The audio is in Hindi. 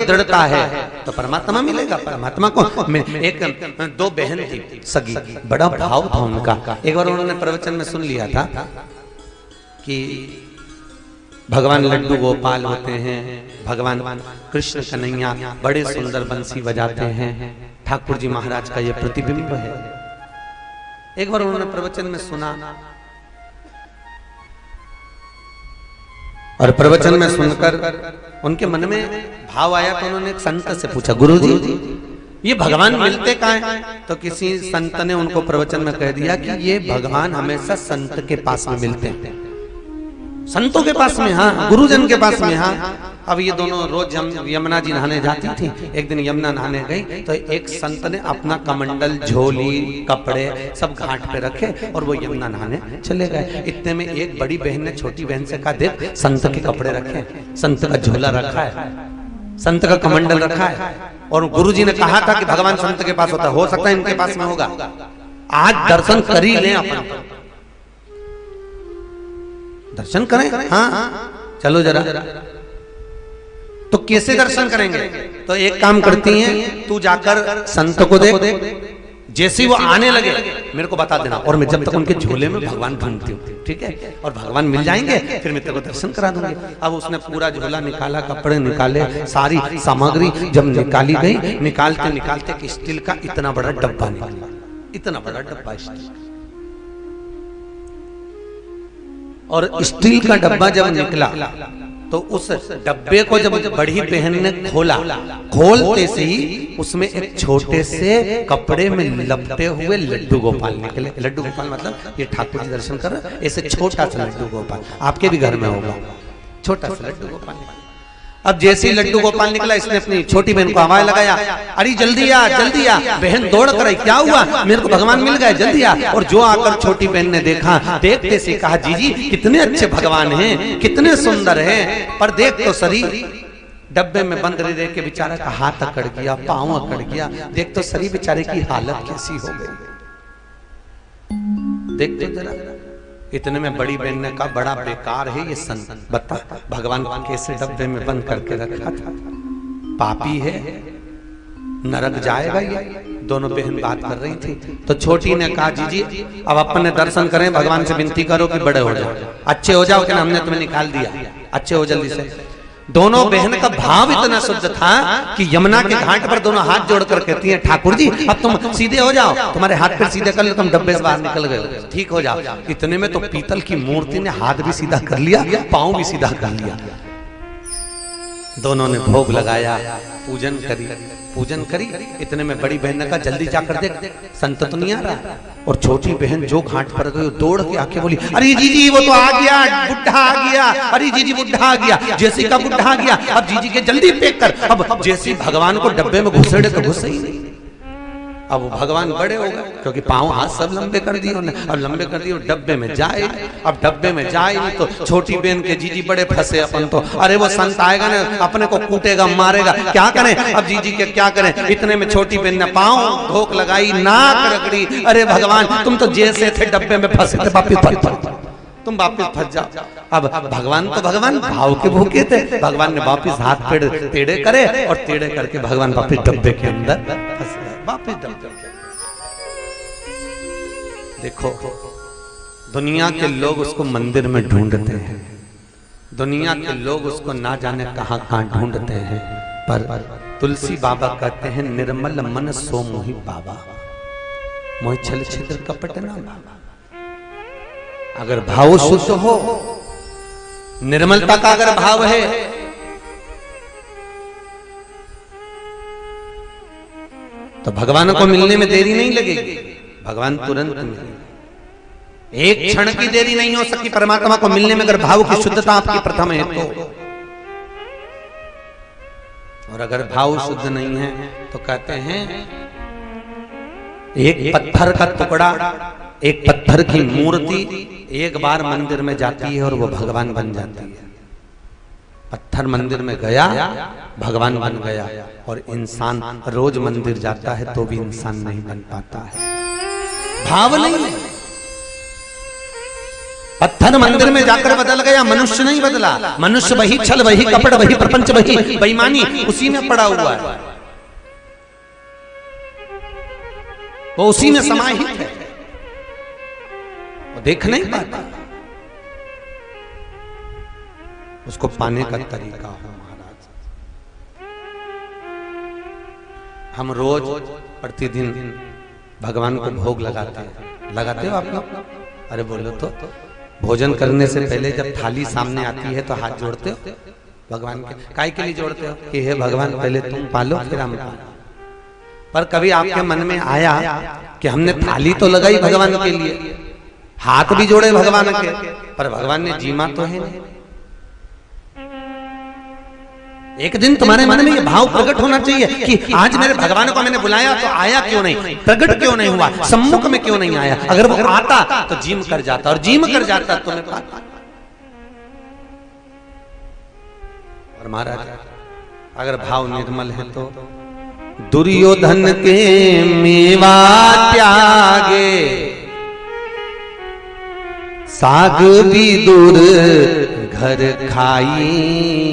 दृढ़ता है तो परमात्मा मिलेगा। परमात्मा को एक दो बहन थी सगी, बड़ा भाव था उनका। एक बार उन्होंने प्रवचन में सुन लिया था कि भगवान लड्डू गोपाल होते हैं, भगवान कृष्ण कन्हैया बड़े सुंदर बंसी बजाते हैं, ठाकुर जी महाराज का ये प्रतिबिंब है। एक बार उन्होंने प्रवचन में सुना और प्रवचन में सुनकर उनके मन में भाव आया तो उन्होंने एक संत से पूछा, गुरुजी ये भगवान मिलते कहाँ हैं? तो किसी संत ने उनको प्रवचन में कह दिया कि ये भगवान हमेशा संत के पास में मिलते हैं, संतों के पास में, हाँ, गुरुजन के पास में, हाँ। अब ये दोनों रोज यमुना जी नहाने जाती थी। एक दिन यमुना नहाने गई तो एक संत ने अपना कमंडल, झोली, कपड़े सब घाट पे रखे और वो यमुना नहाने चले गए। इतने में एक बड़ी बहन ने छोटी बहन से कहा, देख संत के कपड़े रखे, संत का झोला रखा है, संत का कमंडल रखा है, और गुरुजी ने कहा था कि भगवान संत के पास होता, हो सकता है इनके पास में होगा, आज दर्शन कर ही लें, अपन दर्शन करें, हाँ चलो जरा। तो कैसे दर्शन करेंगे? तो एक काम करती हैं, तू जाकर संत को देख, जैसे ही वो आने लगे मेरे को बता देना, और मैं जब तक उनके झोले में भगवान ढूंढती हूँ, ठीक है, और भगवान मिल जाएंगे फिर मैं तेरे को दर्शन करा दूंगी। अब उसने पूरा झोला निकाला, कपड़े निकाले, सारी सामग्री जब निकाली गई, निकालते निकालते स्टील का इतना बड़ा डब्बा निकला, इतना बड़ा डब्बा स्टील, और स्टील का डब्बा जब निकला तो उस डब्बे को जब बड़ी बहन ने खोला, खोलते से ही उसमें एक छोटे से कपड़े में लपटे हुए लड्डू गोपाल निकले। लड्डू गोपाल मतलब ये ठाकुर जी दर्शन कर, ऐसे छोटा सा लड्डू गोपाल, आपके भी घर में होगा छोटा सा लड्डू गोपाल। अब जैसे ही लड्डू गोपाल निकला, इसने अपनी छोटी बहन को आवाज लगाया, अरे जल्दी आ जल्दी आ। बहन दौड़ कर आई, क्या हुआ? मेरे को भगवान मिल गए, जल्दी आ। और जो आकर छोटी बहन ने देखा, देखते से कहा, जीजी कितने अच्छे भगवान हैं, कितने सुंदर हैं, पर देख तो सरी डब्बे में बंद रह के बेचारा का हाथ अकड़ गया, पांव अकड़ गया, देख तो सरी बेचारे की हालत कैसी हो गई, देख तो जरा। इतने में बड़ी बहन ने कहा, बड़ा बेकार है ये संत, बता भगवान को कैसे डब्बे में बंद करके रखा था, पापी है, नरक जाएगा ये। दोनों बहन बात कर रही थी तो छोटी ने कहा, जीजी अब अपने दर्शन करें, भगवान से विनती करो कि बड़े हो जाओ, अच्छे हो जाओ, कि हमने तुम्हें निकाल दिया, अच्छे हो जल्दी से। दोनों बहन का भाव इतना शुद्ध था कि यमुना के घाट पर दोनों हाथ जोड़कर कहती हैं, ठाकुर जी अब तुम सीधे हो जाओ, तुम्हारे हाथ पैर सीधे कर लो, तुम डब्बे से बाहर निकल गए, ठीक हो जाओ। इतने में तो पीतल की मूर्ति ने हाथ भी सीधा कर लिया, पांव भी सीधा कर लिया। दोनों ने भोग लगाया, पूजन करी। इतने में बड़ी बहन ने कहा, जल्दी जाकर देख संत तो नहीं आ रहा। और छोटी बहन जो घाट पर गई दौड़ के आके बोली, अरे जीजी वो तो आ गया, बुढ़ा आ गया, अरे जीजी बुढ़ा आ गया, जैसी का बुढ़ा आ गया, अब जीजी के जल्दी पैक कर। अब जैसी भगवान को डब्बे में घुसेड़े तो घुसे ही नहीं। अब वो भगवान बड़े हो गए क्योंकि पांव हाथ सब लंबे कर दिए उन्होंने, अब लंबे कर दिए, डब्बे में जाए, अब डब्बे में जाए नहीं तो छोटी बहन के जीजी बड़े फंसे अपन तो, अरे वो संत आएगा ना अपने को कूटेगा मारेगा, क्या करें अब जीजी के क्या करें। इतने में छोटी बहन ने पांव धोख लगाई, नाक रगड़ी, अरे भगवान तुम तो जैसे थे डब्बे में फंसे थे, तुम वापिस फंस जाओ। अब भगवान तो भगवान भाव के भूखे थे, भगवान ने वापिस हाथ पेड़ टेढ़े करे और टेढ़े करके भगवान वापिस डब्बे के अंदर फंस गए, वापिस डब्बे के। देखो दुनिया के लोग उसको मंदिर में ढूंढते हैं, दुनिया के लोग उसको ना जाने कहां कहां ढूंढते हैं, पर तुलसी बाबा कहते हैं, निर्मल मन सो मोहि बाबा, मोहि छल छिद्र कपट ना बाबा। अगर भाव शुद्ध हो, निर्मलता का अगर भाव है, तो भगवान को मिलने में देरी नहीं लगेगी, भगवान तुरंत मिलेंगे। एक क्षण की देरी नहीं हो सकती परमात्मा को मिलने में, अगर भाव की शुद्धता आपकी प्रथम है तो। और अगर भाव शुद्ध नहीं है तो कहते हैं, एक पत्थर का टुकड़ा, एक पत्थर की मूर्ति एक बार मंदिर में जाती है और वो भगवान बन जाती है। पत्थर मंदिर में गया, भगवान बन गया, और इंसान रोज मंदिर जाता है तो भी इंसान नहीं बन पाता है, भाव नहीं है। पत्थर मंदिर में जाकर बदल गया, मनुष्य नहीं बदला। मनुष्य वही छल, वही कपट, वही प्रपंच, वही बेईमानी, उसी में पड़ा हुआ है, वो उसी में समाहित है, वो देख नहीं पाता। उसको पाने का तरीका हो महाराज। हम रोज प्रतिदिन भगवान को भोग लगाते हैं, लगाते हो आप लोग? अरे बोलो तो, भोजन करने से पहले जब थाली सामने आती है तो हाथ जोड़ते हो भगवान के? काय के लिए जोड़ते हो? कि हे भगवान पहले तुम पालो फिर हम पालो। पर कभी आपके मन में आया कि हमने थाली तो लगाई भगवान के लिए, हाथ भी जोड़े भगवान के, पर भगवान ने जीमा तो है नहीं। एक दिन तुम्हारे मन में ये भाव प्रकट होना चाहिए कि आज मेरे भगवान को मैंने बुलाया तो आया क्यों नहीं, प्रकट क्यों नहीं हुआ, सम्मुख में क्यों नहीं आया? अगर वो आता तो जीम कर जाता, और जीम कर जाता तो मैं पाता। और महाराज अगर भाव निर्मल है तो दुर्योधन के मेवा त्यागे, साग भी दूर घर खाई।